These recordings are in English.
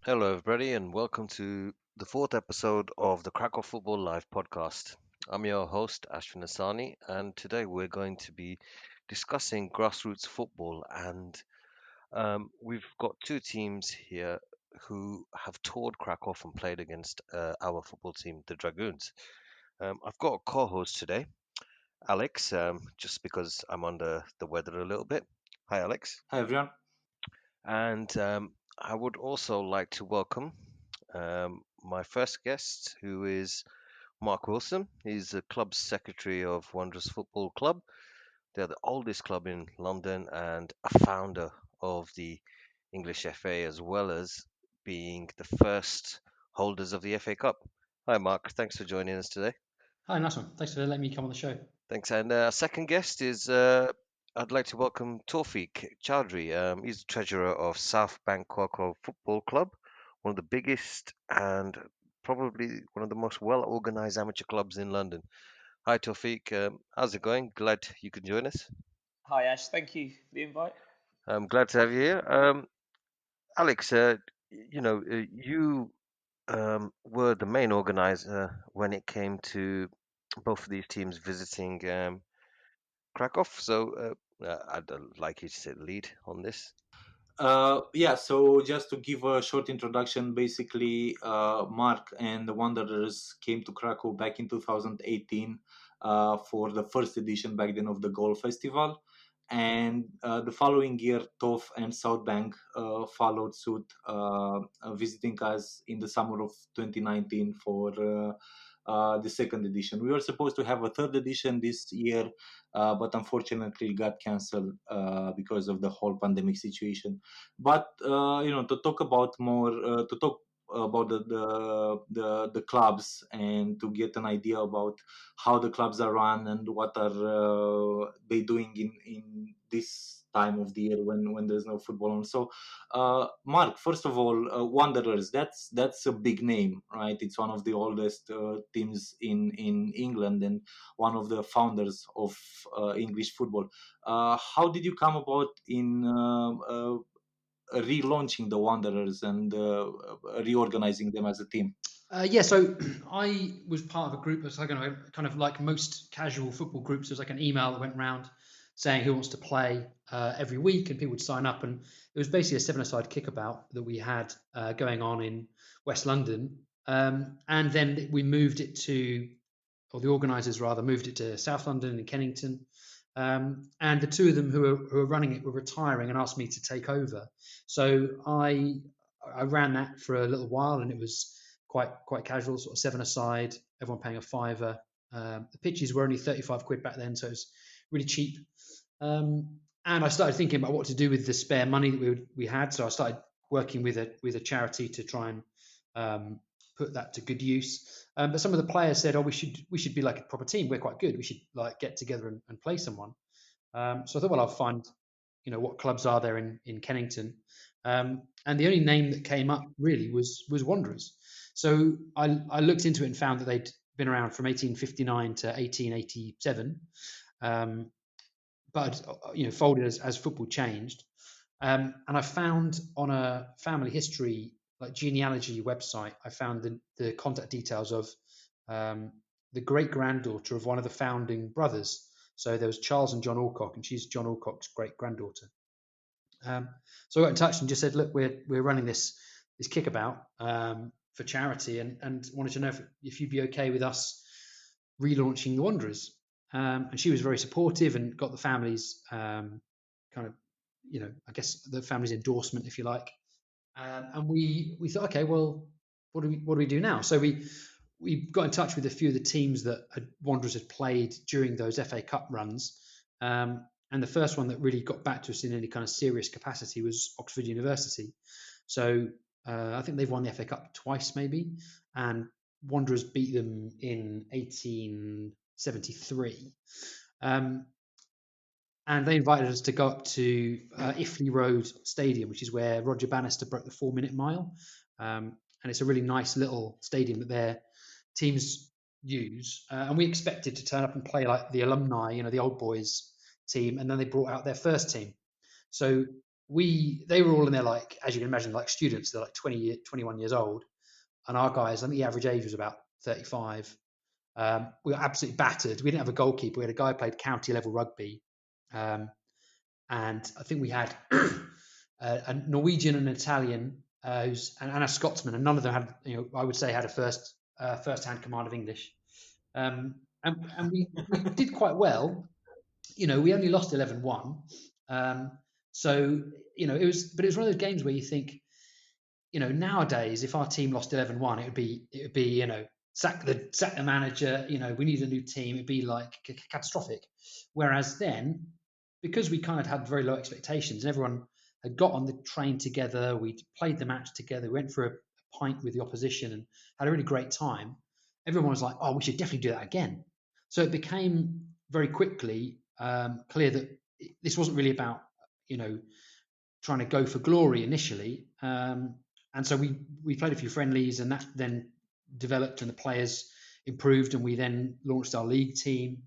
Hello, everybody, and welcome to the fourth episode of the Krakow Football Live podcast. I'm your host, Ashvin Asani, and today we're going to be discussing grassroots football. And we've got two teams here who have toured Krakow and played against our football team, the Dragoons. I've got a co host today, Alex, just because I'm under the weather a little bit. Hi, Alex. Hi everyone. And I would also like to welcome my first guest, who is Mark Wilson. He's the club secretary of Wanderers Football Club. They're the oldest club in London and a founder of the English FA, as well as being the first holders of the FA Cup. Hi, Mark. Thanks for joining us today. Hi, nice one. Thanks for letting me come on the show. Thanks. And our second guest is I'd like to welcome Tawfique Choudhury. He's the treasurer of South Bank Cuaco Football Club, one of the biggest and probably one of the most well organized amateur clubs in London. Hi, Tawfique. How's it going? Glad you could join us. Hi Ash, thank you for the invite. I'm glad to have you here. Alex, you were the main organizer when it came to both of these teams visiting Krakow. So I'd like you to take the lead on this. So just to give a short introduction, basically, Mark and the Wanderers came to Krakow back in 2018 for the first edition back then of the Golf Festival. And the following year, TOF and South Bank followed suit, visiting us in the summer of 2019 for the second edition. We were supposed to have a third edition this year, but unfortunately got cancelled because of the whole pandemic situation. But to talk about more, to talk about the clubs and to get an idea about how the clubs are run and what are they doing in this time of the year when there's no football on. So, Mark, first of all, Wanderers, that's a big name, right? It's one of the oldest teams in England and one of the founders of English football. How did you come about in relaunching the Wanderers and reorganizing them as a team? So I was part of a group that's like kind of like most casual football groups. There's like an email that went around saying who wants to play every week, and people would sign up. And it was basically a seven-a-side kickabout that we had going on in West London. And then we moved it to, or the organisers rather, moved it to South London and Kennington. And the two of them who were running it were retiring and asked me to take over. So I ran that for a little while, and it was quite casual, sort of seven-a-side, everyone paying a fiver. The pitches were only 35 quid back then, so it was really cheap. And I started thinking about what to do with the spare money that we had. So I started working with a charity to try and put that to good use. But some of the players said, "Oh, we should be like a proper team. We're quite good. We should like get together and play someone." So I thought, well, I'll find what clubs are there in Kennington. And the only name that came up really was Wanderers. So I looked into it and found that they'd been around from 1859 to 1887, but folded as football changed. And I found on a family history like genealogy website, I found the contact details of the great granddaughter of one of the founding brothers. So there was Charles and John Alcock, and she's John Alcock's great granddaughter. So I got in touch and just said, look, we're running this kickabout for charity, and wanted to know if you'd be okay with us relaunching the Wanderers. And she was very supportive and got the family's kind of, I guess the family's endorsement, if you like. And we thought, okay, well, what do we do now? So we got in touch with a few of the teams that Wanderers had played during those FA Cup runs. And the first one that really got back to us in any kind of serious capacity was Oxford University. So I think they've won the FA Cup twice, maybe, and Wanderers beat them in 1873. And they invited us to go up to Iffley Road Stadium, which is where Roger Bannister broke the 4-minute mile. And it's a really nice little stadium that their teams use. And we expected to turn up and play like the alumni, the old boys team, and then they brought out their first team. So they were all in there, like, as you can imagine, like students. They're like 21 years old, and our guys, I think the average age was about 35. We were absolutely battered. We didn't have a goalkeeper. We had a guy who played county level rugby, and I think we had a Norwegian and an Italian, and a Scotsman, and none of them had, I would say, had a first-hand command of English. And we did quite well. We only lost 11-1. So it was one of those games where you think, nowadays if our team lost 11-1, it would be sack the manager. We need a new team. It'd be like catastrophic. Whereas then, because we kind of had very low expectations, and everyone had got on the train together, we played the match together, we went for a pint with the opposition and had a really great time. Everyone was like, "Oh, we should definitely do that again." So it became very quickly clear that this wasn't really about trying to go for glory initially, and so we played a few friendlies, and that then developed, and the players improved, and we then launched our league team,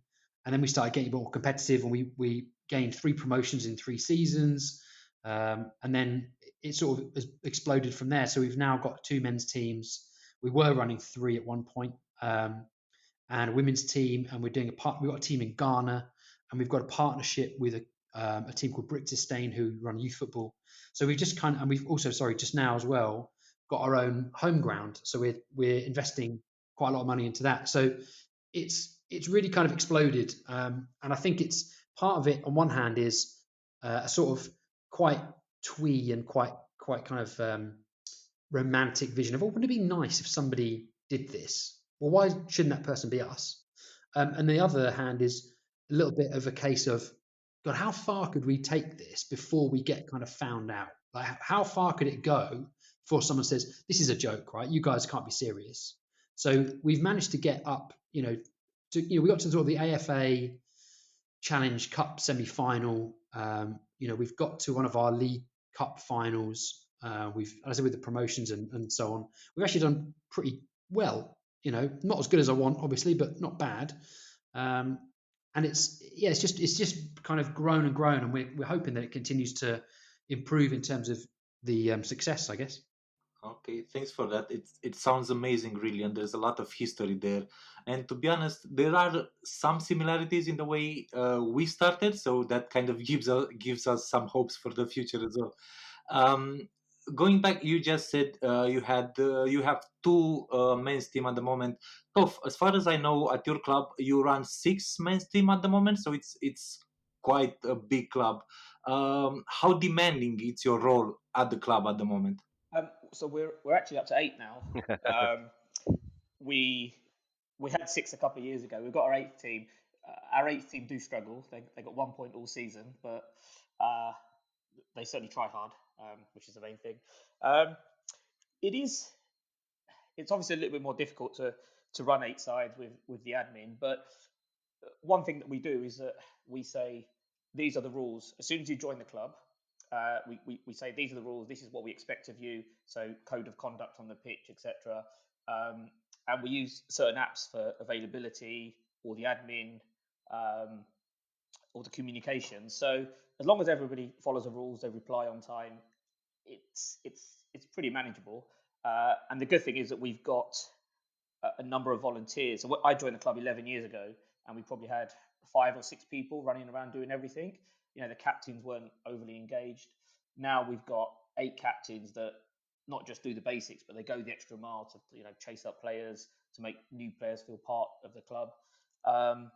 and then we started getting more competitive, and we gained 3 promotions in 3 seasons, and then it sort of has exploded from there. So we've now got 2 men's teams. We were running 3 at one point, and a women's team, and we've got a team in Ghana, and we've got a partnership with a team called Brick who run youth football. So we've just and we've also, just now as well, got our own home ground. So we're investing quite a lot of money into that. So it's really kind of exploded, and I think it's part of it. On one hand, is a sort of quite twee and quite kind of romantic vision of, wouldn't it be nice if somebody did this? Well, why shouldn't that person be us? And the other hand is a little bit of a case of, God, how far could we take this before we get kind of found out? Like, how far could it go before someone says, this is a joke, right? You guys can't be serious. So we've managed to get up, we got to sort of the AFA Challenge Cup semi-final. We've got to one of our League Cup finals. As I said, with the promotions and so on, we've actually done pretty well. Not as good as I want, obviously, but not bad. And it's just kind of grown and grown, and we're hoping that it continues to improve in terms of the success, I guess. Okay, thanks for that. It sounds amazing, really, and there's a lot of history there. And to be honest, there are some similarities in the way we started, so that kind of gives us some hopes for the future as well. Um, Going back, you just said you have 2 men's team at the moment. Tof, as far as I know, at your club you run 6 men's team at the moment, so it's quite a big club. How demanding is your role at the club at the moment? So we're actually up to 8 now. We had 6 a couple of years ago. We've got our 8th team. Our 8th team do struggle. They got 1 point all season, but they certainly try hard, which is the main thing. It's obviously a little bit more difficult to run 8 sides with the admin, but one thing that we do is that we say these are the rules. As soon as you join the club, we say these are the rules. This is what we expect of you. So code of conduct on the pitch, etc. And we use certain apps for availability, or the admin, or the communication. So as long as everybody follows the rules, they reply on time, it's pretty manageable. And the good thing is that we've got a number of volunteers. So I joined the club 11 years ago, and we probably had 5 or 6 people running around doing everything. The captains weren't overly engaged. Now we've got 8 captains that not just do the basics, but they go the extra mile to chase up players, to make new players feel part of the club. And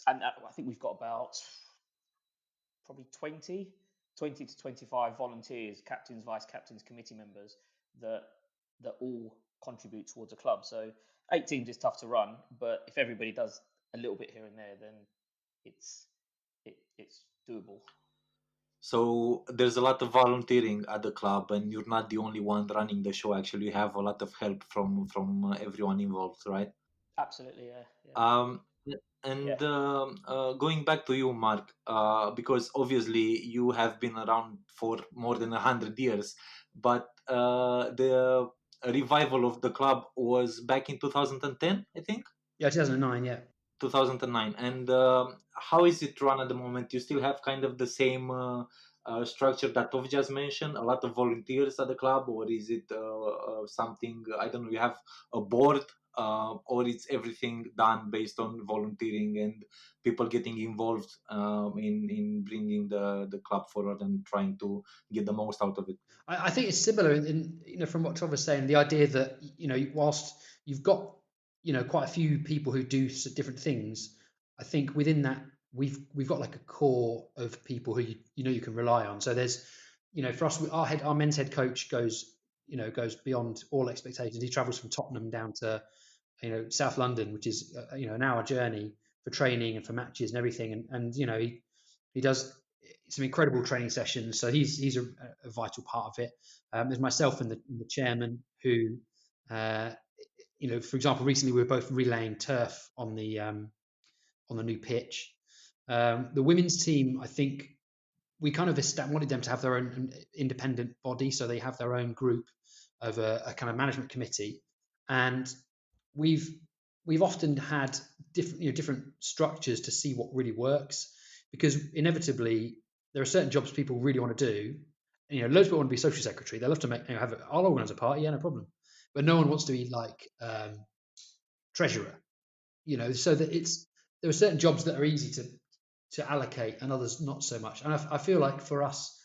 I think we've got about probably 20 to 25 volunteers, captains, vice captains, committee members that all contribute towards a club. So 8 teams is tough to run, but if everybody does a little bit here and there, then it's doable. So there's a lot of volunteering at the club, and you're not the only one running the show. Actually, you have a lot of help from everyone involved, right? Absolutely, yeah. And going back to you, Mark, because obviously you have been around for more than 100 years, but the revival of the club was back in 2010, I think. Yeah, 2009. Yeah. 2009. And how is it run at the moment? You still have kind of the same structure that Tov just mentioned? A lot of volunteers at the club, or is it something, I don't know, you have a board, or it's everything done based on volunteering and people getting involved in bringing the club forward and trying to get the most out of it? I think it's similar in from what Tom was saying, the idea that whilst you've got quite a few people who do different things, I think within that we've got like a core of people who you can rely on. So there's for us, our men's head coach goes beyond all expectations. He travels from Tottenham down to South London, which is an hour journey for training and for matches and everything, and he does some incredible training sessions. So he's a vital part of it. There's myself and the chairman who, for example, recently we were both relaying turf on the new pitch. The women's team, I think, we kind of wanted them to have their own independent body, so they have their own group of a kind of management committee, and we've often had different structures to see what really works, because inevitably there are certain jobs people really want to do. Loads of people want to be social secretary. They love to I'll organise a party, yeah, no problem. But no one wants to be like treasurer. So that there are certain jobs that are easy to allocate and others not so much. And I feel like for us,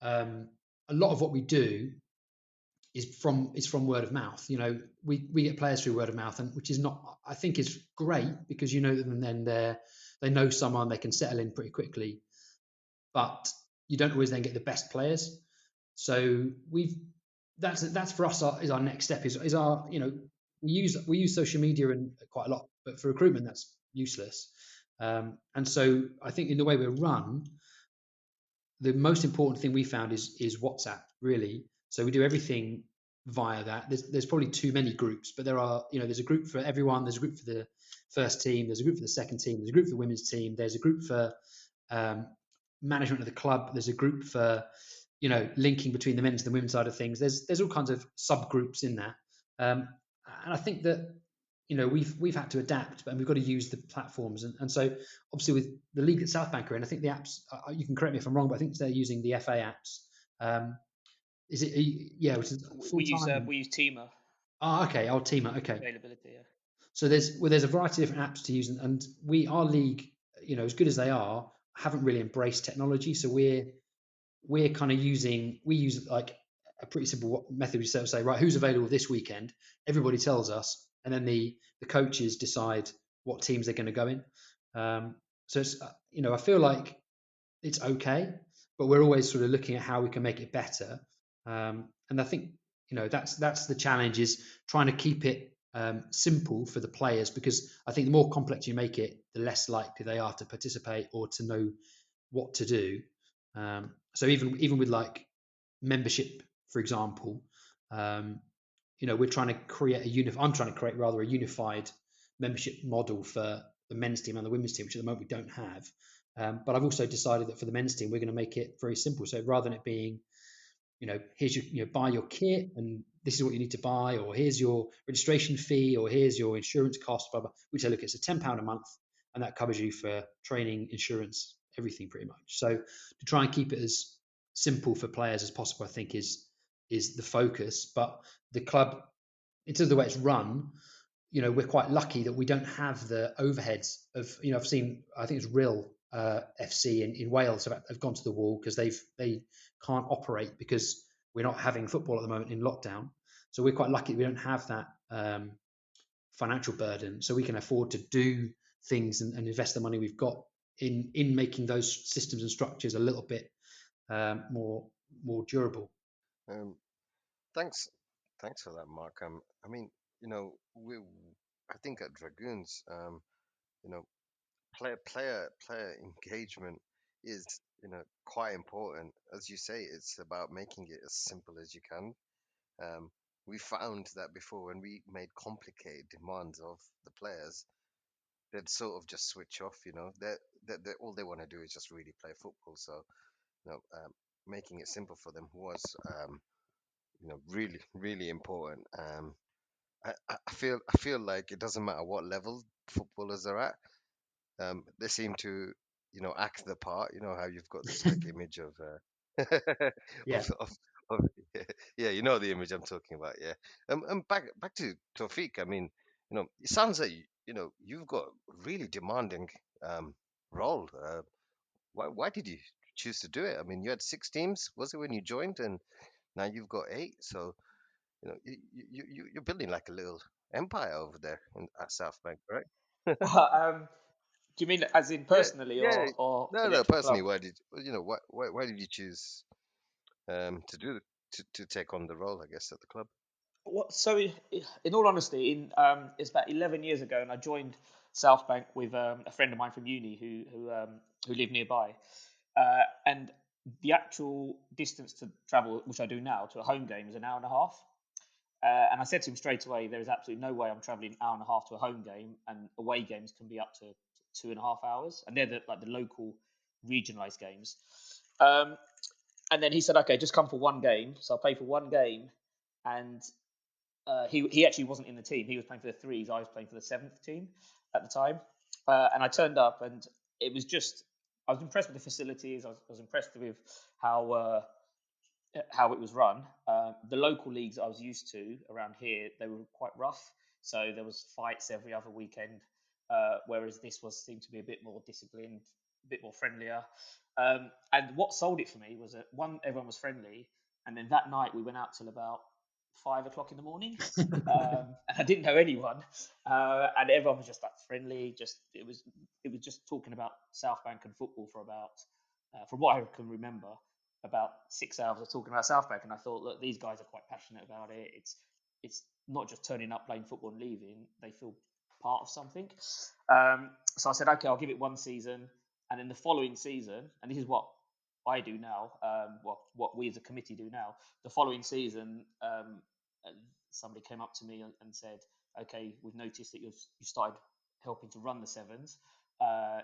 a lot of what we do is from word of mouth. We get players through word of mouth, and which is not, I think, is great, because them, then they know someone, they can settle in pretty quickly, but you don't always then get the best players. So that's for us is our next step, is our we use social media and quite a lot, but for recruitment that's useless. And so I think in the way we're run, the most important thing we found is WhatsApp, really. So we do everything via that. There's probably too many groups, but there's a group for everyone. There's a group for the first team. There's a group for the second team. There's a group for the women's team. There's a group for management of the club. There's a group for linking between the men's and the women's side of things. There's all kinds of subgroups in that, and I think that we've had to adapt, and we've got to use the platforms, and so obviously with the league that South Bank are in, I think the apps, you can correct me if I'm wrong, but I think they're using the FA apps. Is it? Yeah, which is full time. We use Teamer. Okay, our team. Okay, Availability. Yeah. so there's a variety of different apps to use, and our league, as good as they are, haven't really embraced technology. So we're kind of we use like a pretty simple method. We say, right, who's available this weekend? Everybody tells us, and then the coaches decide what teams they're going to go in. So it's I feel like it's okay, but we're always sort of looking at how we can make it better. And I think that's the challenge, is trying to keep it simple for the players, because I think the more complex you make it, the less likely they are to participate or to know what to do. So even with like membership, for example, we're trying to create I'm trying to create rather a unified membership model for the men's team and the women's team, which at the moment we don't have. But I've also decided that for the men's team, we're going to make it very simple. So rather than it being, here's your, buy your kit and this is what you need to buy, or here's your registration fee, or here's your insurance cost, blah, blah. We say, look, it's a £10 a month, and that covers you for training, insurance, everything pretty much. So to try and keep it as simple for players as possible, I think is the focus. But the club, in terms of the way it's run, we're quite lucky that we don't have the overheads of, I've seen, I think it's Real FC in Wales have gone to the wall because they can't operate because we're not having football at the moment in lockdown. So we're quite lucky that we don't have that financial burden, so we can afford to do things and invest the money we've got in making those systems and structures a little bit more durable. Thanks, thanks for that, Mark. I mean, we, I think at Dragoons, you know, player engagement is, quite important. As you say, it's about making it as simple as you can. We found that before, when we made complicated demands of the players, they'd sort of just switch off. That all they want to do is just really play football. So, making it simple for them was, really, really important. I feel like it doesn't matter what level footballers are at. They seem to, act the part. You know how you've got this like image of Yeah. Of yeah, you know the image I'm talking about. Yeah. And back to Tawfique. I mean, it sounds like you've got a really demanding um role. Why did you choose to do it? I mean, you had 6 teams, was it when you joined, and now you've got 8. So you're building like a little empire over there at South Bank, right? Do you mean as in Yeah, personally yeah. or for No, the no. actual Personally, club? why did why did you choose to do to take on the role, I guess, at the club? What, so, in all honesty, it's about 11 years ago, and I joined South Bank with a friend of mine from uni who lived nearby, and the actual distance to travel, which I do now, to a home game is an hour and a half. And I said to him straight away, there is absolutely no way I'm travelling an hour and a half to a home game, and away games can be up to 2.5 hours, and they're the local regionalised games. Um, and then he said, okay, just come for one game. So I'll pay for one game, and he actually wasn't in the team. He was playing for the threes. I was playing for the seventh team at the time. And I turned up, and it was just I was impressed with the facilities. I was impressed with how it was run. The local leagues I was used to around here, they were quite rough. So there was fights every other weekend, whereas this seemed to be a bit more disciplined, a bit more friendlier. And what sold it for me was that one, everyone was friendly, and then that night we went out till about 5 o'clock in the morning. And I didn't know anyone, and everyone was just like friendly. It was just talking about South Bank and football for about, from what I can remember, about 6 hours of talking about South Bank, and I thought, look, these guys are quite passionate about it. It's not just turning up, playing football, and leaving. They feel part of something. So I said, okay, I'll give it one season, and then the following season, and this is what I do now, what we as a committee do now. The following season, somebody came up to me and said, okay, we've noticed that you started helping to run the sevens.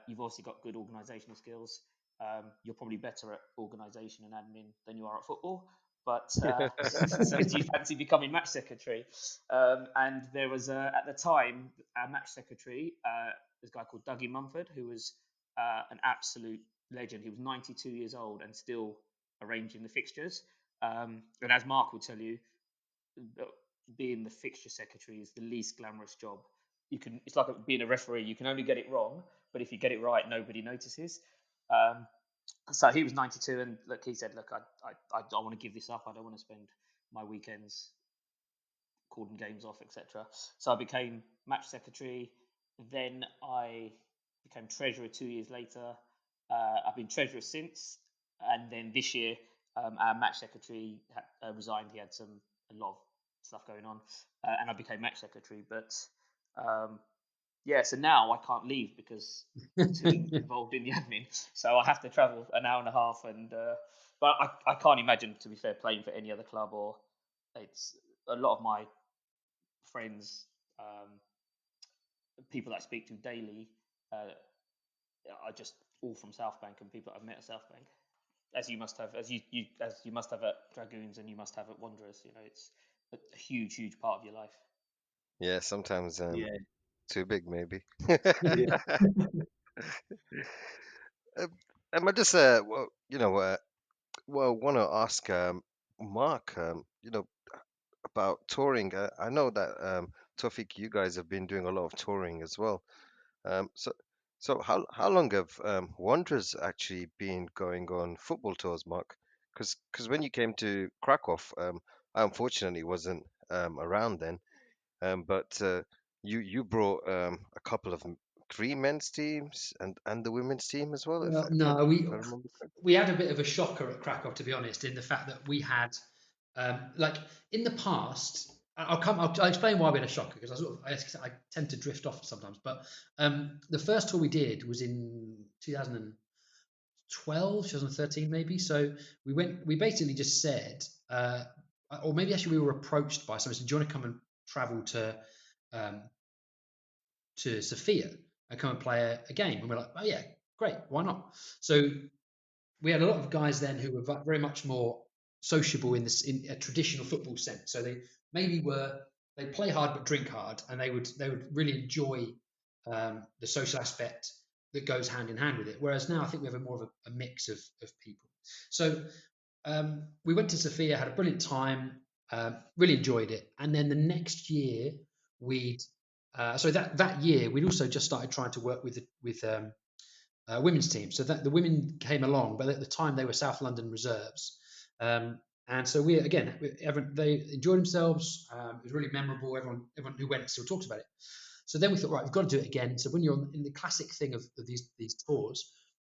You've obviously got good organisational skills. You're probably better at organisation and admin than you are at football. But so do you fancy becoming match secretary? And there was at the time our match secretary, this guy called Dougie Mumford, who was an absolute legend. He was 92 years old and still arranging the fixtures. And as Mark will tell you, being the fixture secretary is the least glamorous job. It's like being a referee. You can only get it wrong, but if you get it right, nobody notices. Um, so he was 92, and look, he said, look, I don't want to give this up. I don't want to spend my weekends calling games off, etc. So I became match secretary. Then I became treasurer 2 years later. I've been treasurer since, and then this year our match secretary resigned. He had a lot of stuff going on, and I became match secretary. But um, yeah, so now I can't leave because I'm too involved in the admin. So I have to travel an hour and a half, and but I can't imagine, to be fair, playing for any other club. Or it's a lot of my friends, people that I speak to daily, are just all from South Bank and people that I've met at South Bank. As you must have, as you must have at Dragoons, and you must have at Wanderers. It's a huge, huge part of your life. Yeah, sometimes Yeah, too big maybe. yeah. Um, I just want to ask Mark, about touring. I know that Tofik, you guys have been doing a lot of touring as well. So how long have Wanderers actually been going on football tours, Mark? Because when you came to Krakow, I unfortunately wasn't around then. But you brought a couple of three men's teams and the women's team as well, Well, if no, I remember correctly. we had a bit of a shocker at Krakow, to be honest, in the fact that we had, like in the past. I'll explain why we had a shocker, because I tend to drift off sometimes. But the first tour we did was in 2012, 2013 maybe. So we basically just said, or maybe actually we were approached by someone, said, do you want to come and travel um, to Sofia and come and play a game? And we're like, oh yeah, great, why not? So we had a lot of guys then who were very much more sociable in a traditional football sense. So they play hard but drink hard, and they would really enjoy the social aspect that goes hand in hand with it. Whereas now I think we have more of a mix of people. So we went to Sofia, had a brilliant time, really enjoyed it. And then the next year, that year we'd also just started trying to work with women's team. So that the women came along, but at the time they were South London reserves. And so they enjoyed themselves. It was really memorable. Everyone who went still talks about it. So then we thought, right, we've got to do it again. So when you're in the classic thing of these tours,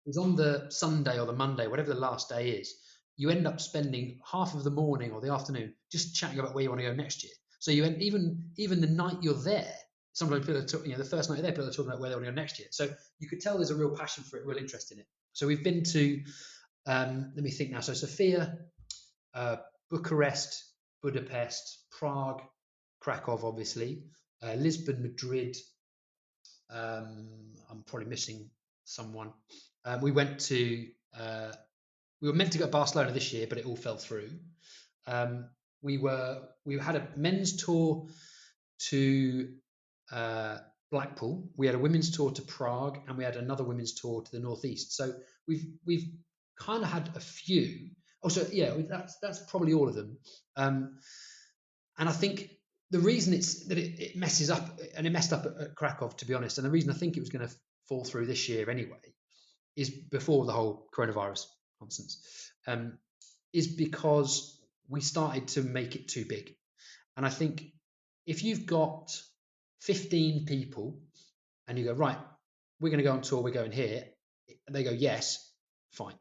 is on the Sunday or the Monday, whatever the last day is, you end up spending half of the morning or the afternoon just chatting about where you want to go next year. So you end, even the night you're there, sometimes people are the first night there, people are talking about where they want to go next year. So you could tell there's a real passion for it, real interest in it. So we've been to, let me think now. So Sofia, Bucharest, Budapest, Prague, Krakow, obviously, Lisbon, Madrid. I'm probably missing someone. We were meant to go to Barcelona this year, but it all fell through. We had a men's tour to Blackpool. We had a women's tour to Prague, and we had another women's tour to the northeast. So we've kind of had a few. That's probably all of them. And I think the reason it messes up, and it messed up at Krakow, to be honest, and the reason I think it was going to fall through this year anyway, is before the whole coronavirus nonsense, is because we started to make it too big. And I think if you've got 15 people and you go, right, we're going to go on tour, we're going here, and they go, yes, fine.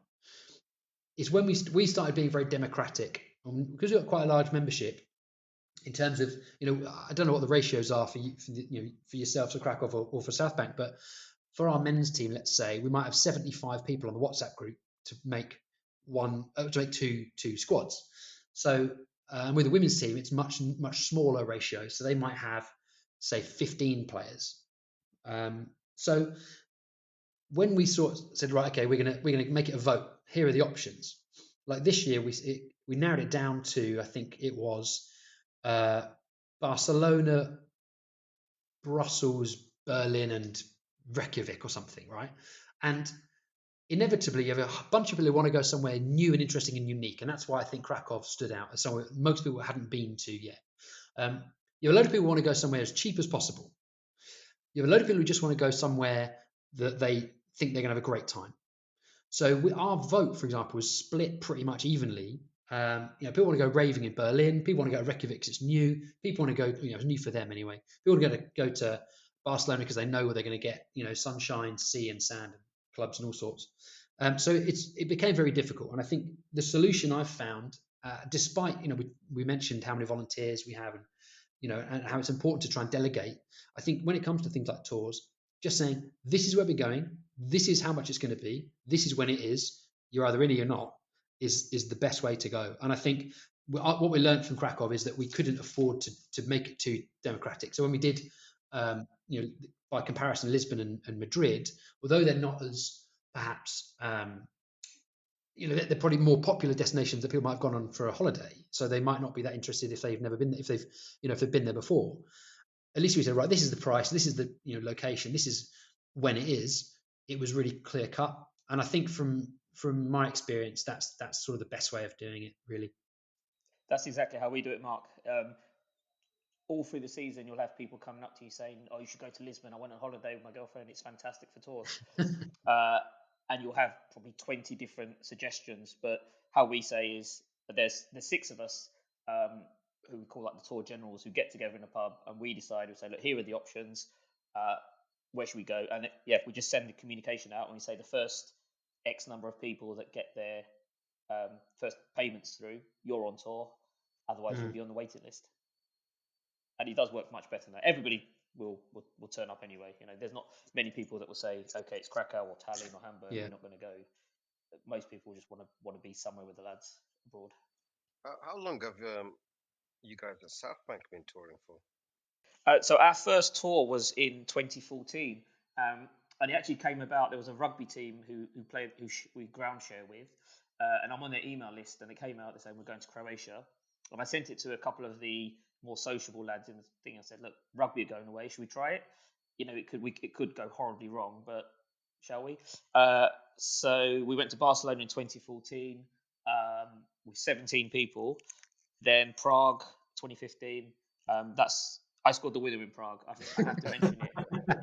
It's when we started being very democratic, because we've got quite a large membership. In terms of, I don't know what the ratios are for yourself, for Krakow or for South Bank, but for our men's team, let's say we might have 75 people on the WhatsApp group to make two squads. So with the women's team, it's much smaller ratio. So they might have, say, 15 players. So when we sort of said, right, okay, we're gonna make it a vote. Here are the options. Like this year, we narrowed it down to, I think it was Barcelona, Brussels, Berlin, and Reykjavik or something, right? And inevitably, you have a bunch of people who want to go somewhere new and interesting and unique, and that's why I think Krakow stood out as somewhere most people hadn't been to yet. You have a load of people who want to go somewhere as cheap as possible. You have a load of people who just want to go somewhere that they think they're going to have a great time. So our vote, for example, was split pretty much evenly. People want to go raving in Berlin. People want to go to Reykjavik because it's new. People want to go, it's new for them anyway. People want to go to Barcelona because they know where they're going to get, sunshine, sea, and sand, and clubs and all sorts. So it became very difficult. And I think the solution I've found, despite we mentioned how many volunteers we have, and how it's important to try and delegate. I think when it comes to things like tours, just saying this is where we're going, this is how much it's going to be, this is when it is. You're either in or you're not. Is the best way to go. And I think what we learned from Krakow is that we couldn't afford to make it too democratic. So when we did, by comparison, Lisbon and Madrid, although they're not as perhaps, they're probably more popular destinations that people might have gone on for a holiday. So they might not be that interested if they've never been, if they've been there before. At least we said, right, this is the price, this is the location, this is when it is. It was really clear cut, and I think from my experience, that's sort of the best way of doing it, really. That's exactly how we do it, Mark. All through the season, you'll have people coming up to you saying, "Oh, you should go to Lisbon. I went on holiday with my girlfriend. It's fantastic for tours." And you'll have probably 20 different suggestions. But how we say is that there's 6 of us who we call like the tour generals, who get together in a pub, and we decide. We say, "Look, here are the options. Where should we go?" And we just send the communication out, and we say the first X number of people that get their first payments through, you're on tour. Otherwise, you'll be on the waiting list. And it does work much better than that. Everybody will turn up anyway. There's not many people that will say, "Okay, it's Krakow or Tallinn or Hamburg. We're not going to go." Most people just want to be somewhere with the lads abroad. How long have you guys at South Bank been touring for? So our first tour was in 2014, and it actually came about. There was a rugby team who we ground share with, and I'm on their email list, and it came out saying we're going to Croatia, and I sent it to a couple of the more sociable lads in the thing. I said, "Look, rugby are going away. Should we try it? It could go horribly wrong, but shall we?" So we went to Barcelona in 2014. with 17 people. Then Prague 2015. I scored the winner in Prague. I have to mention it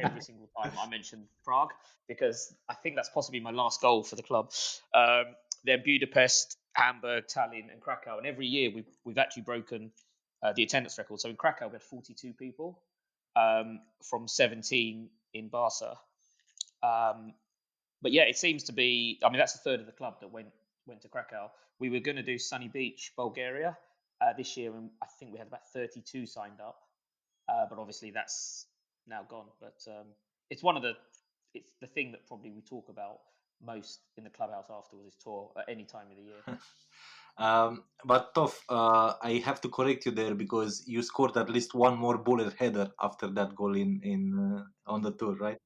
every single time I mention Prague because I think that's possibly my last goal for the club. Then Budapest, Hamburg, Tallinn, and Krakow. And every year we've actually broken the attendance record. So in Krakow we had 42 people from 17 in Barca. But yeah, it seems to be. I mean, that's a third of the club that went to Krakow. We were going to do Sunny Beach, Bulgaria, this year, and I think we had about 32 signed up. But obviously, that's now gone. But it's it's the thing that probably we talk about most in the clubhouse afterwards is tour at any time of the year. But Tof, I have to correct you there because you scored at least one more bullet header after that goal in on the tour, right?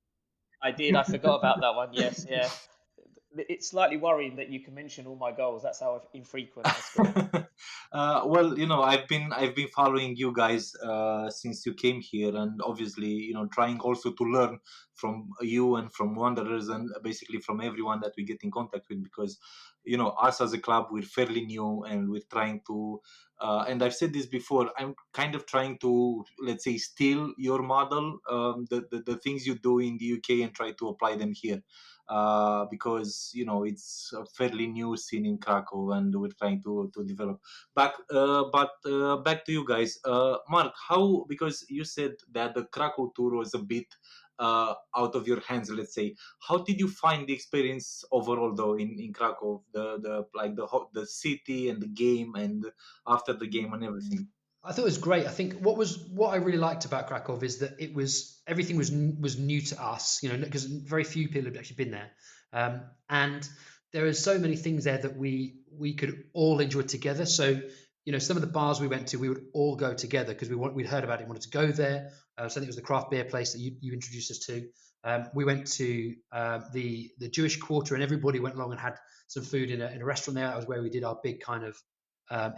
I did. I forgot about that one. Yes, yeah. It's slightly worrying that you can mention all my goals. That's how infrequent I score. Well, I've been following you guys since you came here, and obviously, trying also to learn from you and from Wanderers, and basically from everyone that we get in contact with, because us as a club, we're fairly new, and we're trying to. And I've said this before. I'm kind of trying to, let's say, steal your model, the things you do in the UK, and try to apply them here. Because it's a fairly new scene in Krakow, and we're trying to develop. But back to you guys, Mark. How, because you said that the Krakow tour was a bit out of your hands, let's say. How did you find the experience overall, though, in Krakow? The city and the game, and after the game and everything. I thought it was great. I think what I really liked about Krakow is that everything was new to us, because very few people had actually been there, and there are so many things there that we could all enjoy together. So some of the bars we went to, we would all go together because we'd heard about it, wanted to go there. So I think it was the craft beer place that you introduced us to. We went to the Jewish Quarter, and everybody went along and had some food in a restaurant there. That was where we did our big kind of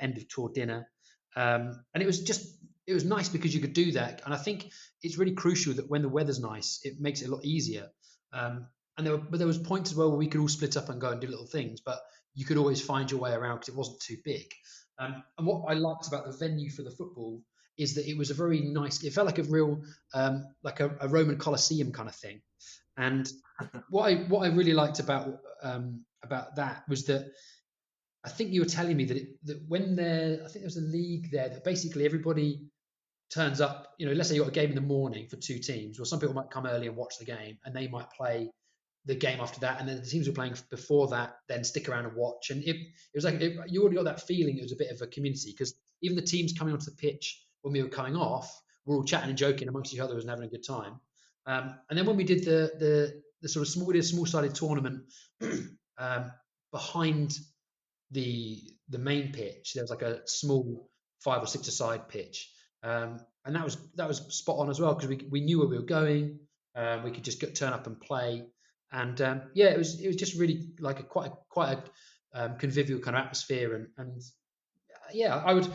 end of tour dinner. And it was nice because you could do that. And I think it's really crucial that when the weather's nice, it makes it a lot easier. And there was points as well where we could all split up and go and do little things, but you could always find your way around because it wasn't too big. And what I liked about the venue for the football is that it was a very nice. It felt like a real, like a Roman Colosseum kind of thing. And what I really liked about that was that. I think you were telling me that when I think there was a league there that basically everybody turns up. Let's say you got a game in the morning for two teams, or some people might come early and watch the game, and they might play the game after that, and then the teams who were playing before that then stick around and watch. And it was like you already got that feeling it was a bit of a community, because even the teams coming onto the pitch when we were coming off, we're all chatting and joking amongst each other and having a good time. And then when we did the sort of small-sided tournament behind the main pitch, there was like a small 5 or 6-a-side pitch, and that was spot on as well, because we knew where we were going. We could just turn up and play, and it was just really like quite a convivial kind of atmosphere, and yeah, I would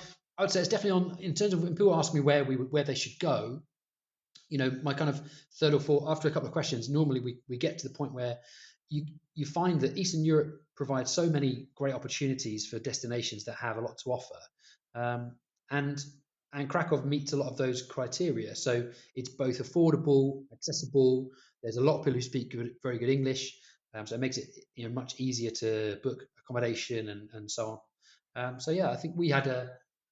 say it's definitely on, in terms of when people ask me where they should go. My kind of third or fourth, after a couple of questions, normally we get to the point where you find that Eastern Europe provides so many great opportunities for destinations that have a lot to offer, and Krakow meets a lot of those criteria. So it's both affordable, accessible. There's a lot of people who speak very good English, so it makes it much easier to book accommodation and so on. So yeah, I think we had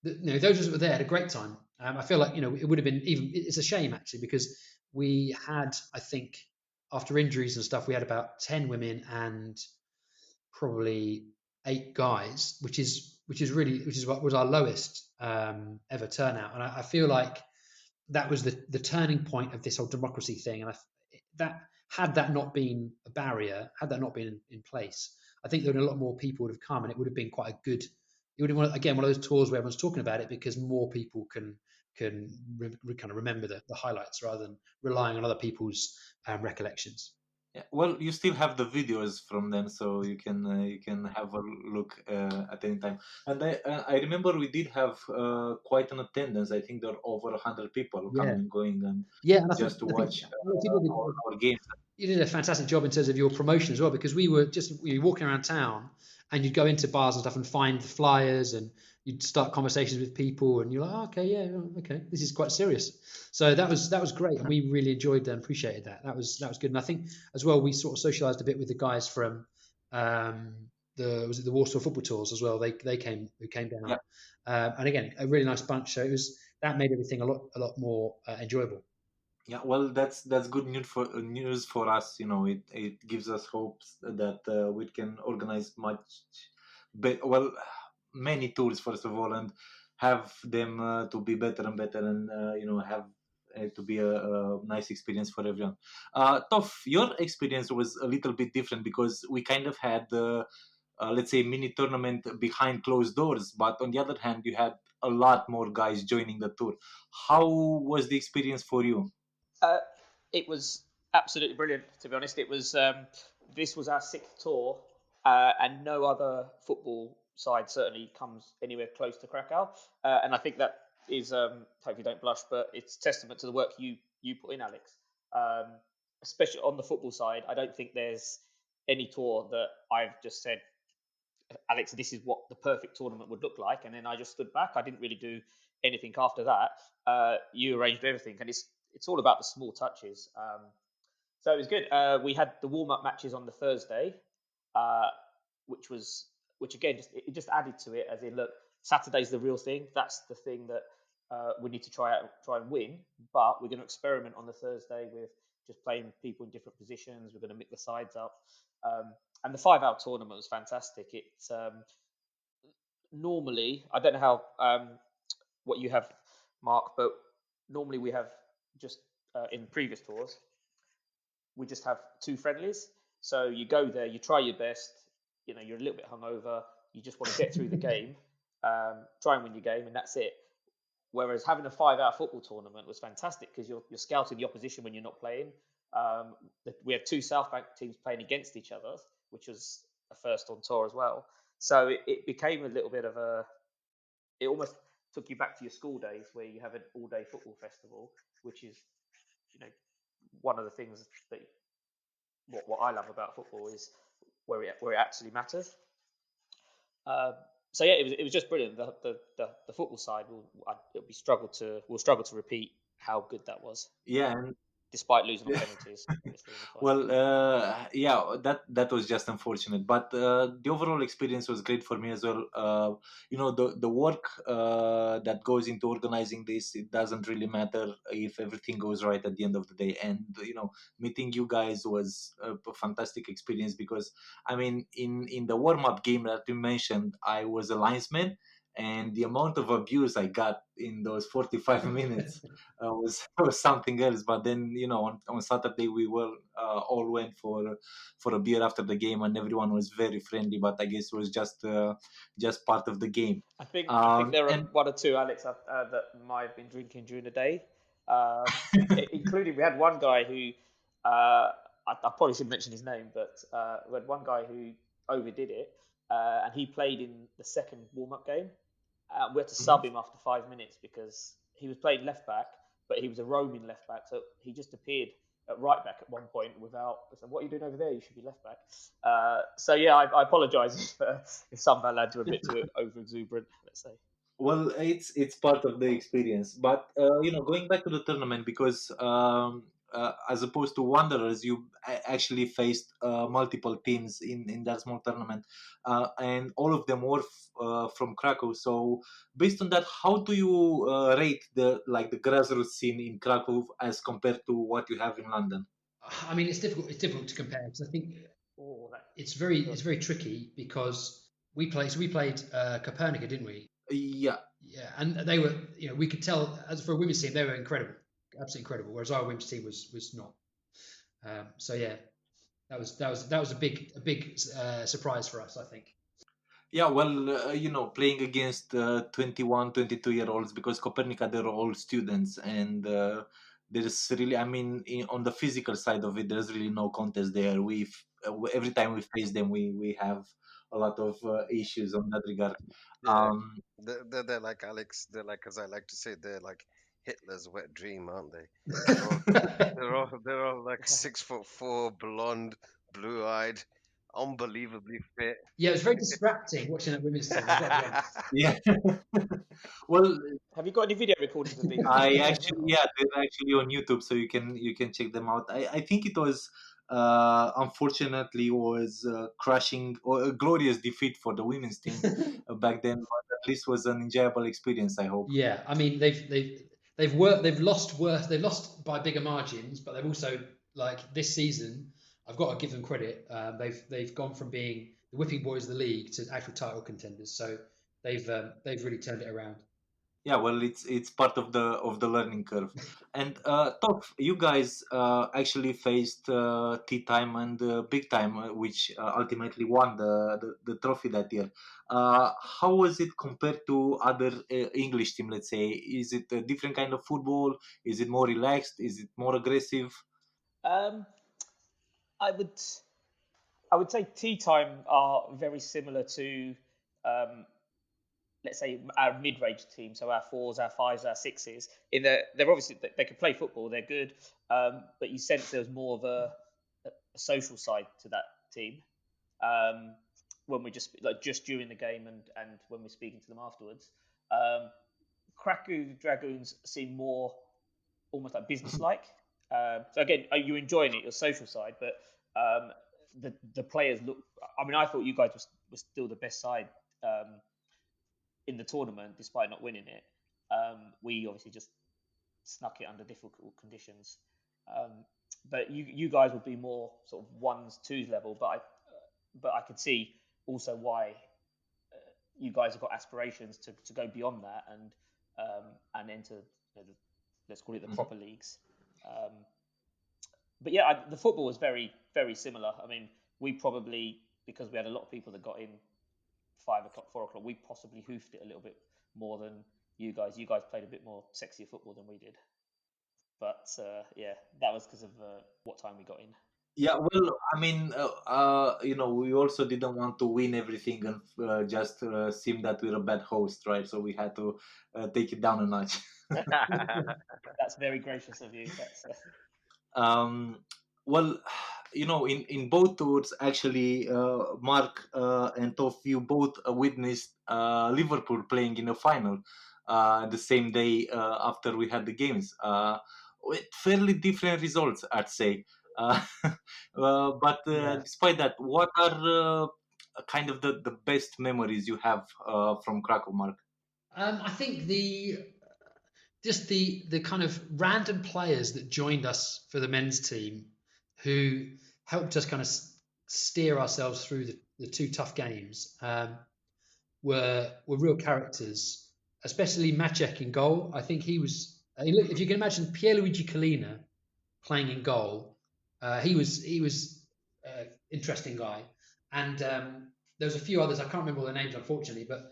those of us that were there had a great time. I feel like it would have been it's a shame actually, because we had, I think, after injuries and stuff, we had about 10 women and probably 8 guys, which is what was our lowest ever turnout. And I feel like that was the turning point of this whole democracy thing. And had that not been a barrier, had that not been in place, I think there would have been a lot more people would have come, and it would have been quite a good. It would have been, again, one of those tours where everyone's talking about it because more people can kind of remember the highlights rather than relying on other people's recollections. Yeah, well, you still have the videos from them, so you can have a look at any time. And I remember we did have quite an attendance. I think there are over 100 people coming and going, and and just to watch our games. You did a fantastic job in terms of your promotion as well, because we were walking around town, and you'd go into bars and stuff and find the flyers, and you'd start conversations with people, and you're like, oh, okay, yeah, okay, this is quite serious. So that was great, and we really enjoyed and appreciated that. That was good, and I think as well we sort of socialised a bit with the guys from the Warsaw football tours as well. They came down, Yeah. and again a really nice bunch. So that made everything a lot more enjoyable. Yeah, well, that's good news for us. It gives us hopes that we can organize well, many tours first of all, and have them to be better and better, and have to be a nice experience for everyone. Tof, your experience was a little bit different because we kind of had let's say mini tournament behind closed doors, but on the other hand, you had a lot more guys joining the tour. How was the experience for you? Uh, it was absolutely brilliant, to be honest. It was this was our sixth tour, and no other football side certainly comes anywhere close to Krakow. And I think that is, hope you don't blush, but it's testament to the work you put in, Alex. Um, Especially on the football side, I don't think there's any tour that I've just said, Alex, this is what the perfect tournament would look like, and then I just stood back. I didn't really do anything after that. You arranged everything, and it's all about the small touches. So it was good. We had the warm up matches on the Thursday, uh, which was which again just added to it. As in, look, Saturday's the real thing. That's the thing that we need to try and win. But we're going to experiment on the Thursday with just playing people in different positions. We're going to mix the sides up. And the 5-hour tournament was fantastic. It's normally, I don't know how what you have, Mark, but normally we have just in previous tours we just have two friendlies. So you go there, you try your best. You're a little bit hungover. You just want to get through the game, try and win your game, and that's it. Whereas having a 5-hour football tournament was fantastic because you're scouting the opposition when you're not playing. We have two South Bank teams playing against each other, which was a first on tour as well. So it became a little bit of it almost took you back to your school days where you have an all-day football festival, which is, one of the things that what I love about football is where it actually matters. Um, so yeah, it was just brilliant. The football side we'll struggle to repeat how good that was, Yeah, and despite losing on penalties, obviously in the final. well, yeah, that was just unfortunate, but the overall experience was great for me as well. The work that goes into organizing this, it doesn't really matter if everything goes right at the end of the day. And meeting you guys was a fantastic experience because I mean, in the warm up game that you mentioned, I was a linesman. And the amount of abuse I got in those 45 minutes was something else. But then on Saturday we all went for a beer after the game, and everyone was very friendly. But I guess it was just part of the game. I think there are And one or two, Alex, that might have been drinking during the day, including we had one guy who I probably should mention his name, but we had one guy who overdid it, and he played in the second warm-up game. We had to Mhm. sub him after 5 minutes because he was playing left back, but he was a roaming left back, so he just appeared at right back at one point without. I said, "What are you doing over there? You should be left back." So yeah, I apologise if some of our lads were a bit too over exuberant. Let's say. Well, it's part of the experience, but going back to the tournament because as opposed to Wanderers, you actually faced multiple teams in that small tournament, and all of them were from Krakow. So, based on that, how do you rate the grassroots scene in Krakow as compared to what you have in London? I mean, it's difficult. It's difficult to compare because I think Oh, it's very tricky because we played Copernica, didn't we? Yeah. Yeah, and they were, we could tell as for a women's team they were incredible, absolutely incredible. Whereas our women's team was not. So yeah, that was a big surprise for us, I think. Yeah, well, playing against 21, 22 year olds because Copernica, they're all students. And there's really, I mean, on the physical side of it, there's really no contest there. Every time we face them, we have a lot of issues on that regard. Yeah, Um, they're like Alex. They're like, as I like to say, they're like Hitler's wet dream, aren't they? They're all they're all like 6'4", blonde, blue-eyed. Unbelievably fit. Yeah, it was very distracting watching that women's team. I've got to be honest. Yeah. Well, Have you got any video recordings of these? I actually, yeah, they're actually on YouTube, so you can check them out. I think it was unfortunately was crushing or a glorious defeat for the women's team back then, but at least was an enjoyable experience, I hope. Yeah, I mean they've lost by bigger margins, but they've also, like, this season, I've got to give them credit. They've gone from being the whipping boys of the league to actual title contenders. So they've really turned it around. Yeah, well, it's part of the learning curve. And Top, you guys actually faced Tea Time and Big Time, which ultimately won the trophy that year. How was it compared to other English team? Let's say, is it a different kind of football? Is it more relaxed? Is it more aggressive? Um, I would say tea time are very similar to, let's say, our mid-range team. So our fours, our fives, our sixes. They're obviously, they can play football. They're good, but you sense there's more of a social side to that team. When we just during the game and when we're speaking to them afterwards. Krakow Dragoons seem more almost like business-like. So again, you're enjoying it, your social side, but the players look. I mean, I thought you guys were still the best side in the tournament, despite not winning it. We obviously just snuck it under difficult conditions. But you guys would be more sort of ones, twos level. But I could see also why you guys have got aspirations to go beyond that and enter, let's call it the proper leagues. But yeah, the football was very, very similar. I mean, we probably, because we had a lot of people that got in 5 o'clock, 4 o'clock, we possibly hoofed it a little bit more than you guys. You guys played a bit more sexier football than we did. But yeah, that was because of what time we got in. Yeah, well, I mean, we also didn't want to win everything and just seem that we're a bad host, right? So we had to take it down a notch. That's very gracious of you. That's, Um, well, in both tours, actually, Mark and Toff, you both witnessed Liverpool playing in a final the same day after we had the games, with fairly different results, I'd say. Uh, but Yeah. despite that, what are kind of the best memories you have from Krakow, Mark? I think the kind of random players that joined us for the men's team, who helped us kind of steer ourselves through the two tough games, were real characters. Especially Maciek in goal. I think he was. Look, if you can imagine Pierluigi Collina playing in goal, he was interesting guy. And there was a few others. I can't remember all their names, unfortunately, but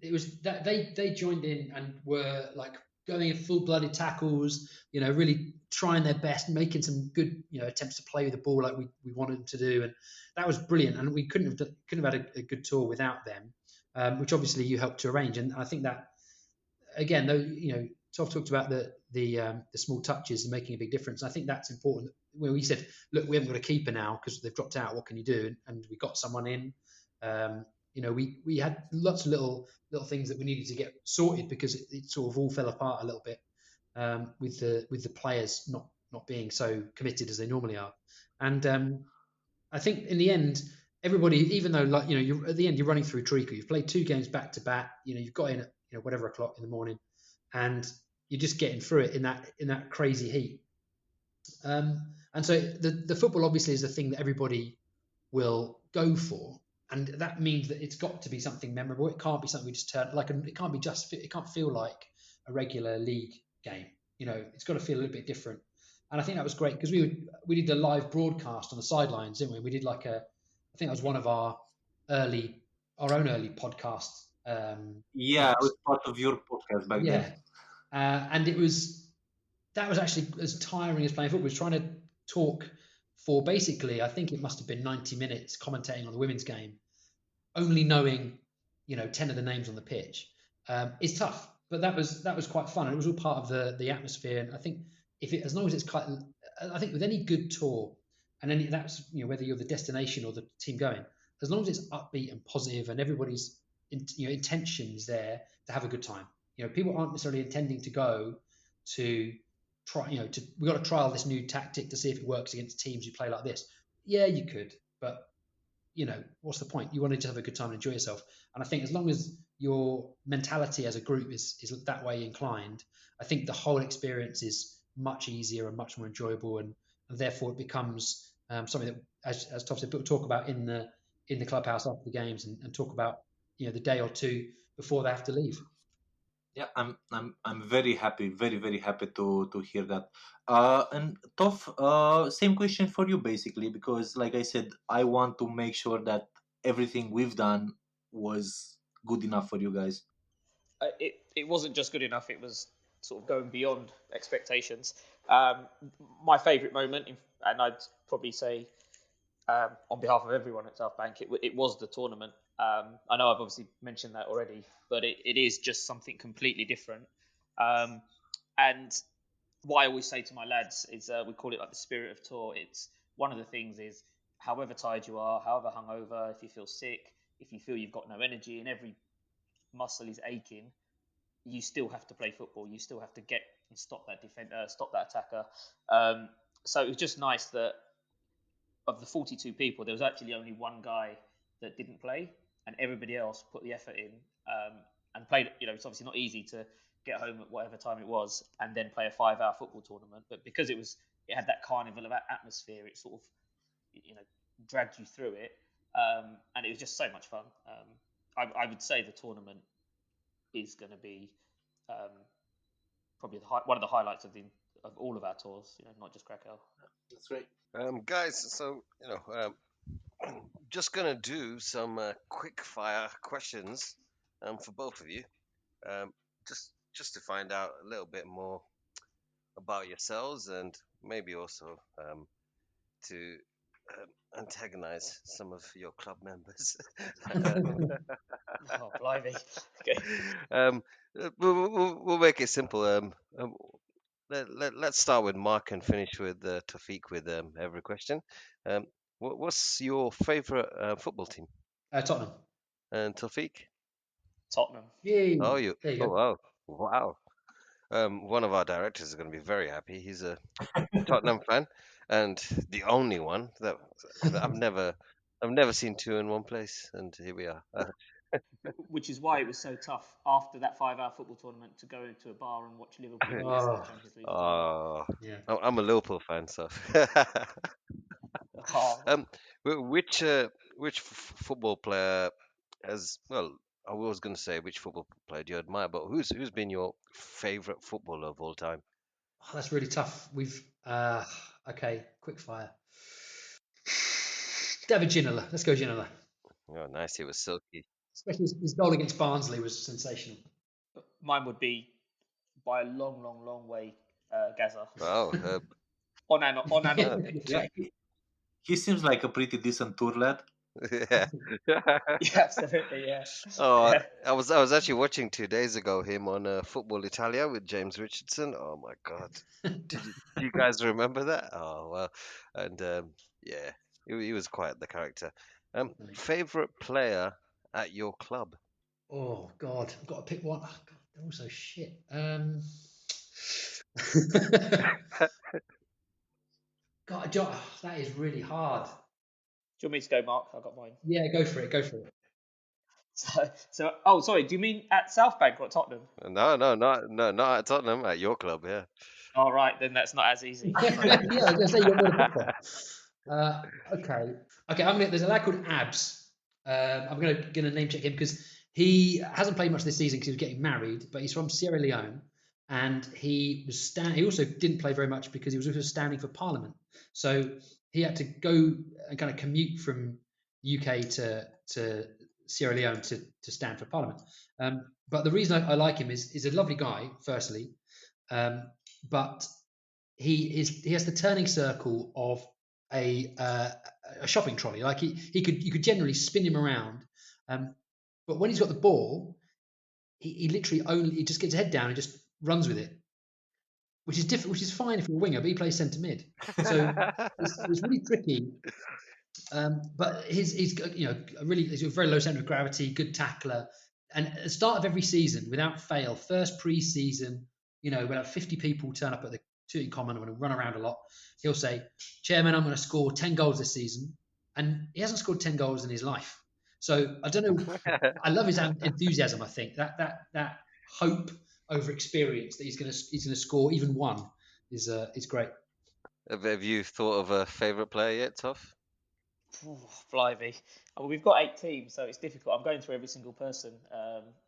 it was that they joined in and were like going in full-blooded tackles, really trying their best, making some good, attempts to play with the ball like we wanted them to do, and that was brilliant. And we couldn't have had a good tour without them, which obviously you helped to arrange. And I think that, again, though, Tov talked about the small touches and making a big difference. I think that's important. When we said, look, we haven't got a keeper now because they've dropped out, what can you do? And we got someone in. We had lots of little things that we needed to get sorted because it sort of all fell apart a little bit with the players not being so committed as they normally are. And I think in the end, everybody, even though you're at the end, you're running through treacle. You've played 2 games back to back. You've got in at whatever o'clock in the morning, and you're just getting through it in that crazy heat. And so the football obviously is the thing that everybody will go for. And that means that it's got to be something memorable. It can't be something we just turn it can't feel like a regular league game. It's got to feel a little bit different. And I think that was great because we did a live broadcast on the sidelines, didn't we? We did I think that was one of our own early podcasts. Yeah, I was part of your podcast back then. And that was actually as tiring as playing football. Was trying to talk for basically, I think it must have been 90 minutes commentating on the women's game, only knowing 10 of the names on the pitch. Is tough, but that was quite fun, and it was all part of the atmosphere. And I think as long as it's I think with any good tour, and then that's whether you're the destination or the team going, as long as it's upbeat and positive and everybody's intention is there to have a good time. People aren't necessarily intending to go to try. We've got to trial this new tactic to see if it works against teams who play like this. Yeah, you could, but what's the point? You want to just have a good time and enjoy yourself. And I think as long as your mentality as a group is that way inclined, I think the whole experience is much easier and much more enjoyable, and therefore it becomes something that, as Toph said, people talk about in the clubhouse after the games, and talk about the day or two before they have to leave. Yeah, I'm very happy, very happy to hear that. And Toph, same question for you basically, because like I said, I want to make sure that everything we've done was good enough for you guys. It wasn't just good enough, it was sort of going beyond expectations. My favourite moment, and I'd probably say on behalf of everyone at South Bank, it was the tournament. I know I've obviously mentioned that already, but it is just something completely different. And what I always say to my lads is we call it like the spirit of tour. It's one of the things is however tired you are, however hungover, if you feel sick, if you feel you've got no energy and every muscle is aching, you still have to play football. You still have to get and stop that defender, stop that attacker. So it was just nice that of the 42 people, there was actually only one guy that didn't play, and everybody else put the effort in and played. It's obviously not easy to get home at whatever time it was and then play a 5-hour football tournament, but because it had that carnival of atmosphere, it sort of dragged you through it, and it was just so much fun. I would say the tournament is going to be probably one of the highlights of all of our tours. Not just Krakow. That's great. Guys, so just gonna do some quick fire questions for both of you, um, just to find out a little bit more about yourselves, and maybe also to antagonize some of your club members. Oh, blimey. Okay. We'll make it simple. Let's start with Mark and finish with Tawfique with every question. What's your favourite football team? Tottenham. And Tawfique? Tottenham. Yay. Oh, There you oh go. wow. One of our directors is going to be very happy. He's a Tottenham fan, and the only one that I've never seen two in one place, and here we are. Which is why it was so tough after that 5-hour football tournament to go into a bar and watch Liverpool lose in the Champions League as well. Oh, Yeah. I'm a Liverpool fan, so. Oh, Which football player has well? I was going to say which football player do you admire, but who's been your favourite footballer of all time? Oh, that's really tough. We've okay, quick fire. David Ginola. Let's go Ginola. Oh, nice. He was silky. Especially his goal against Barnsley was sensational. mine would be by a long way Gaza. Wow. On and off the pitch. Yeah, he seems like a pretty decent tour lad. Yeah. Yeah, absolutely. Yeah. Oh, Yeah. I was actually watching 2 days ago him on Football Italia with James Richardson. Oh my God, do you guys remember that? Oh well, and yeah, he was quite the character. Favorite player at your club? Oh God, I've got to pick one. Oh, God, they're all so shit. God, that is really hard. Do you want me to go, Mark? I've got mine. Yeah, go for it. Go for it. So, oh, sorry. Do you mean at South Bank or at Tottenham? No, not at Tottenham. At your club, yeah. All right, then that's not as easy. Yeah, I was going to say you're more the okay. There's a lad called Abs. I'm gonna name check him because he hasn't played much this season because he was getting married, but he's from Sierra Leone, and he also didn't play very much because he was also standing for Parliament. So he had to go and kind of commute from UK to Sierra Leone to stand for Parliament. But the reason I like him is he's a lovely guy, firstly, but he has the turning circle of a shopping trolley. Like you could generally spin him around, but when he's got the ball, he literally he just gets his head down and just runs with it. which is different, which is fine if you're a winger, but he plays centre mid. So it's really tricky. But he's a very low centre of gravity, good tackler, and at the start of every season, without fail, first pre-season, we'll have 50 people turn up at the Tooting Common and run around a lot. He'll say, "Chairman, I'm going to score 10 goals this season," and he hasn't scored 10 goals in his life. So I don't know. I love his enthusiasm. I think that hope over experience that he's going to score even one is great. Have you thought of a favourite player yet, Toff? Blimey. Well, we've got 8 teams, so it's difficult. I'm going through every single person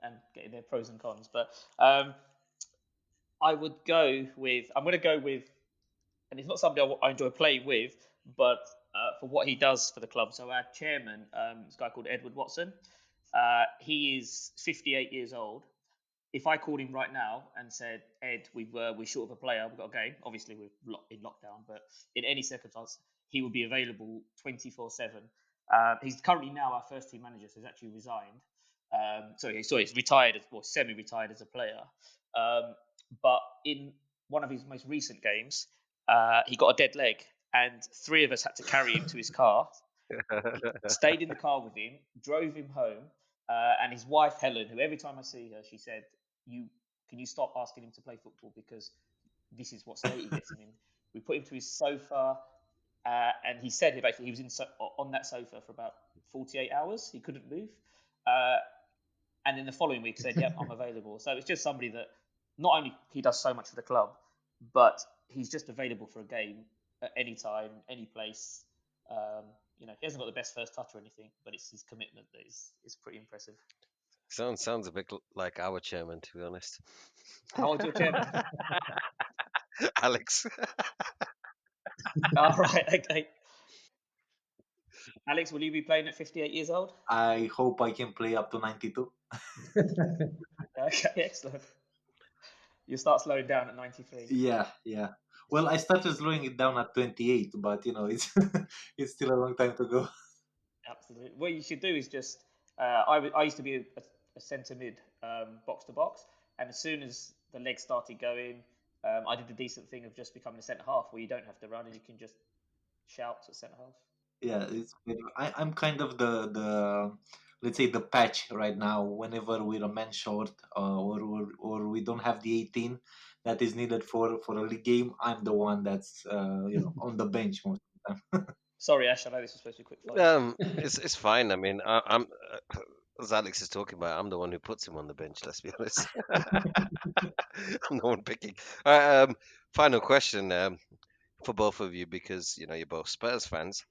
and getting their pros and cons. But I'm going to go with, and it's not somebody I enjoy playing with, but for what he does for the club. So our chairman is a guy called Edward Watson. He is 58 years old. If I called him right now and said, "Ed, we're short of a player, we've got a game," obviously we're in lockdown, but in any circumstance, he would be available 24/7. He's currently now our first team manager, so he's actually resigned. He's retired, semi-retired as a player. But in one of his most recent games, he got a dead leg, and 3 of us had to carry him to his car. Stayed in the car with him, drove him home, and his wife Helen, who every time I see her, she said, "Can you stop asking him to play football, because this is what state he gets him in." We put him to his sofa, and he said he was on that sofa for about 48 hours. He couldn't move, and then the following week said, "Yep, I'm available." So it's just somebody that not only he does so much for the club, but he's just available for a game at any time, any place. He hasn't got the best first touch or anything, but it's his commitment that is pretty impressive. Sounds a bit like our chairman, to be honest. How old's your chairman? Alex. All right, okay. Alex, will you be playing at 58 years old? I hope I can play up to 92. Okay, excellent. You start slowing down at 93. Yeah. Well, I started slowing it down at 28, but it's it's still a long time to go. Absolutely. What you should do is just. I used to be a centre mid, box to box, and as soon as the legs started going, I did the decent thing of just becoming a centre half, where you don't have to run and you can just shout at centre half. Yeah, I'm kind of the let's say the patch right now. Whenever we're a man short, or we don't have the 18 that is needed for a league game, I'm the one that's on the bench most of the time. Sorry, Ash, I know this was supposed to be quick fire. It's fine. I mean, I'm as Alex is talking about, I'm the one who puts him on the bench. Let's be honest. I'm the one picking. All right, final question for both of you, because you're both Spurs fans.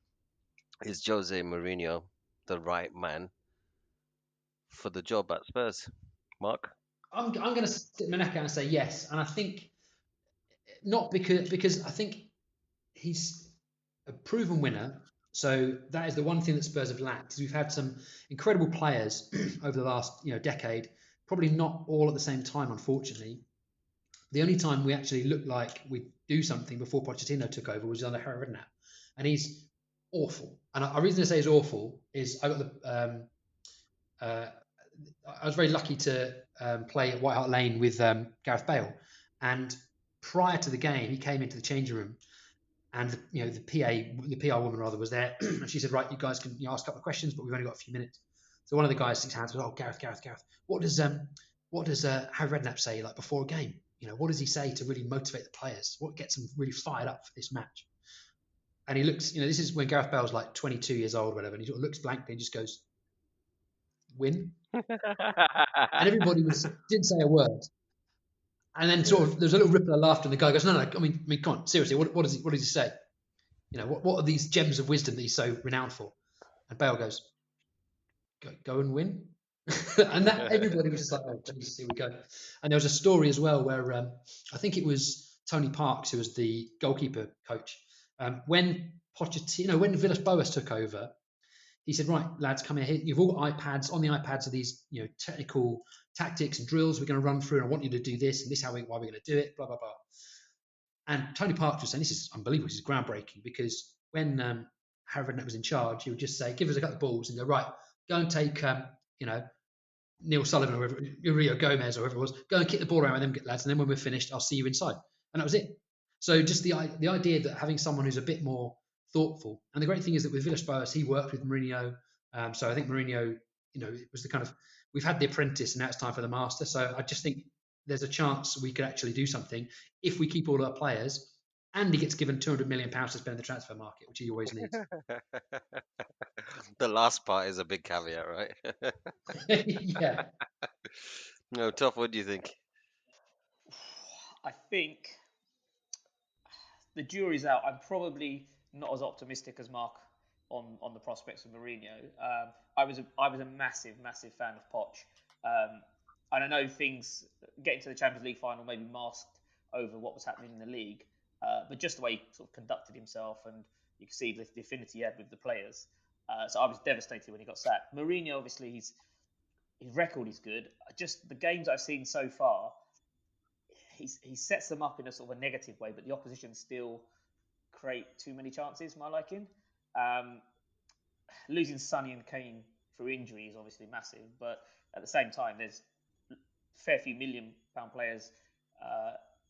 Is Jose Mourinho the right man for the job at Spurs? Mark? I'm going to stick my neck out and say yes, and I think not because I think he's a proven winner. So that is the one thing that Spurs have lacked. Is we've had some incredible players over the last decade, probably not all at the same time, unfortunately. The only time we actually looked like we'd do something before Pochettino took over was under Harry Redknapp, and he's awful. And the reason I say he's awful is I was very lucky to play at White Hart Lane with Gareth Bale, and prior to the game, he came into the changing room, and the PR woman rather was there, and she said, "Right, you guys can ask a couple of questions, but we've only got a few minutes." So one of the guys sticks hands, "Oh, Gareth, what does Harry Redknapp say like before a game? What does he say to really motivate the players? What gets them really fired up for this match?" And he looks, this is when Gareth Bale's like 22 years old, or whatever, and he sort of looks blankly and just goes, "Win." And everybody didn't say a word. And then sort of there's a little ripple of laughter, and the guy goes, "No, I mean, come on, seriously, what does he say? What are these gems of wisdom that he's so renowned for?" And Bale goes, "Go and win." And that everybody was just like, "Oh, Jesus, here we go." And there was a story as well where I think it was Tony Parks, who was the goalkeeper coach, when Villas-Boas took over. He said, "Right, lads, come here. You've all got iPads. On the iPads are these, technical tactics and drills we're going to run through, and I want you to do this, and this why we're going to do it, blah, blah, blah." And Tony Parks was saying, "This is unbelievable. This is groundbreaking," because when Harry Redknapp was in charge, he would just say, "Give us a couple of balls," and go, "Right, go and take, Neil Sullivan or Rio Gomez or whoever it was, go and kick the ball around with them lads, and then when we're finished, I'll see you inside." and that was it. So just the idea that having someone who's a bit more thoughtful, and the great thing is that with Villas-Boas, he worked with Mourinho, so I think Mourinho, it was the kind of, we've had the apprentice and now it's time for the master. So I just think there's a chance we could actually do something if we keep all our players, and he gets given £200 million to spend in the transfer market, which he always needs. The last part is a big caveat, right? Yeah. No, tough. What do you think? I think the jury's out. I'm probably not as optimistic as Mark on the prospects of Mourinho. I was a massive fan of Poch, and I know things getting to the Champions League final maybe masked over what was happening in the league, but just the way he sort of conducted himself, and you can see the affinity he had with the players. So I was devastated when he got sacked. Mourinho, obviously, his record is good. Just the games I've seen so far, he sets them up in a sort of a negative way, but the opposition still create too many chances, my liking. Um, Losing Sonny and Kane through injury is obviously massive, but at the same time, there's a fair few £1 million players,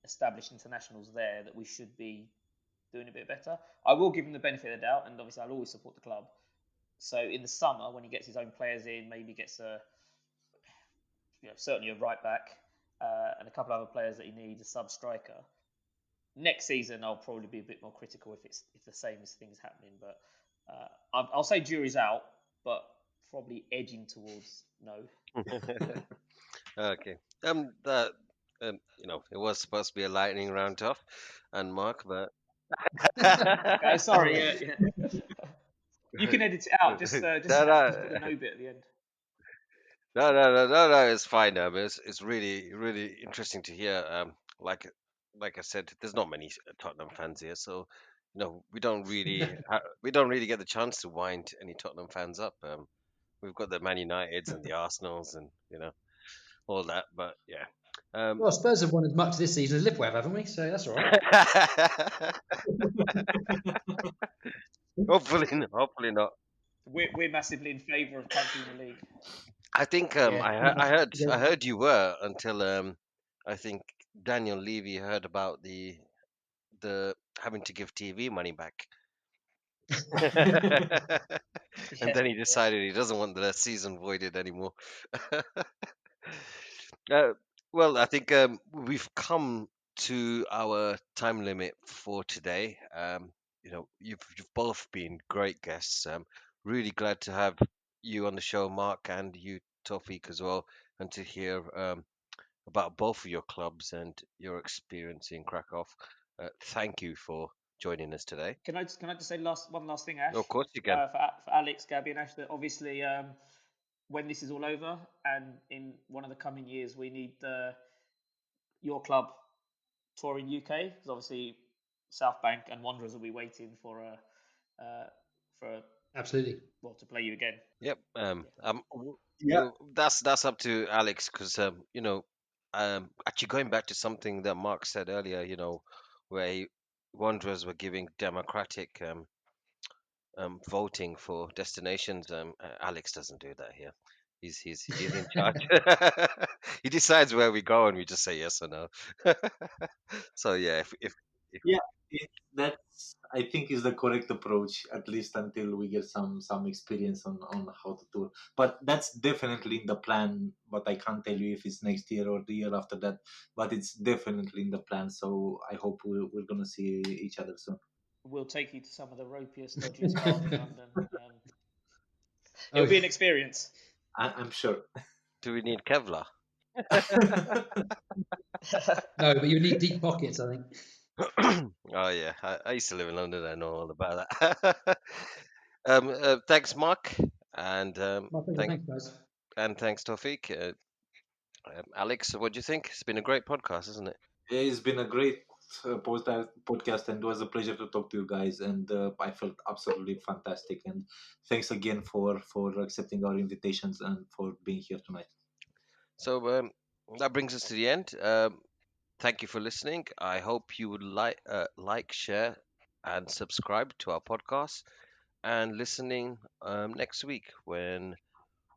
established internationals there that we should be doing a bit better. I will give him the benefit of the doubt, and obviously I'll always support the club. So in the summer, when he gets his own players in, maybe gets certainly a right back, and a couple of other players that he needs, a sub striker. Next season, I'll probably be a bit more critical if the same as things happening. But I'll say jury's out, but probably edging towards no. Okay. That it was supposed to be a lightning round, tough, and Mark, but Okay, sorry, yeah. You can edit it out. Just no, just put the no, no bit at the end. no, it's fine. It's really, really interesting to hear. Like, like I said, there's not many Tottenham fans here, so we don't really get the chance to wind any Tottenham fans up. We've got the Man Uniteds and the Arsenals and all that, but yeah. Well, Spurs have won as much this season as Liverpool have, haven't we? So that's all right. Hopefully not. We're massively in favour of country in the league. I think Yeah. I heard you were until I think Daniel Levy heard about the having to give TV money back. And Yeah, then he yeah. decided he doesn't want the season voided anymore. Uh, well, I think we've come to our time limit for today. You've both been great guests. Really glad to have you on the show, Mark, and you, Tawfique, as well, and to hear about both of your clubs and your experience in Krakow. Thank you for joining us today. Can I just say one last thing, Ash? Of course, you can. For Alex, Gabby, and Ash, that obviously, when this is all over, and in one of the coming years, we need your club touring UK, because obviously South Bank and Wanderers will be waiting for Absolutely. to play you again. Yep. Yeah. That's up to Alex because actually going back to something that Mark said earlier, where Wanderers were giving democratic voting for destinations. Alex doesn't do that here. He's in charge. He decides where we go, and we just say yes or no. So yeah, if Yeah, that's I think is the correct approach, at least until we get some experience on how to tour. But that's definitely in the plan. But I can't tell you if it's next year or the year after that. But it's definitely in the plan. So I hope we're gonna see each other soon. We'll take you to some of the ropiest, dodgiest bars in London. Oh, It'll be an experience. I'm sure. do we need Kevlar? no, but you need deep pockets, I think. Oh yeah, I used to live in London. I know all about that. Thanks, Mark, and My pleasure. Thanks, guys. thanks, Tawfiq. Alex, what do you think? It's been a great podcast, isn't it? It's been a great podcast, and it was a pleasure to talk to you guys. And I felt absolutely fantastic. And thanks again for accepting our invitations and for being here tonight. So that brings us to the end. Thank you for listening. I hope you would like, share, and subscribe to our podcast, and listening next week when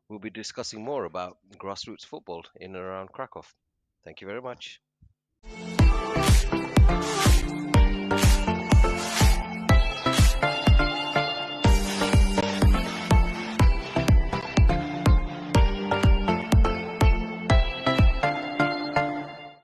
we'll be discussing more about grassroots football in and around Krakow. Thank you very much.